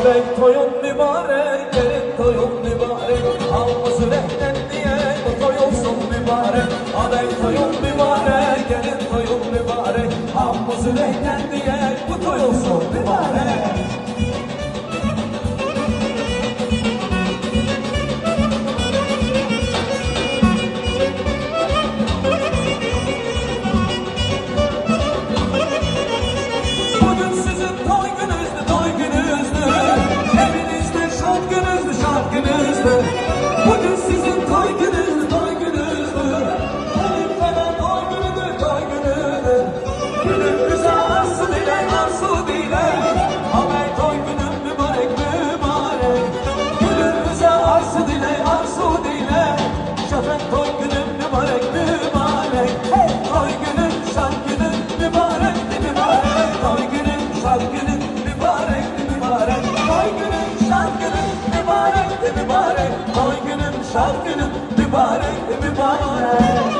Adek toyun mübarek, gelin toyun mübarek, alması renkten diye bu toy olsun mübarek. Adek toyun mübarek, gelin toyun mübarek, alması renkten diye bu toy olsun mübarek. Bugün sizin toy gününüzdür, toy gününüzdür. Benim falan toy günüdür, toy günüdür. Günümüze arzu dile, arzu dile. Amel toy günüm mübarek, mübarek. Günümüze arzu dile, arzu dile. Şafak toy günüm mübarek, mübarek. Hey! Toy günüm, şan günüm mübarek, mübarek. Toy günüm, şan günüm mübarek, mübarek. Toy günüm, şan günüm mübarek, mübarek. Toy günüm, şan günüm mübarek, mübarek.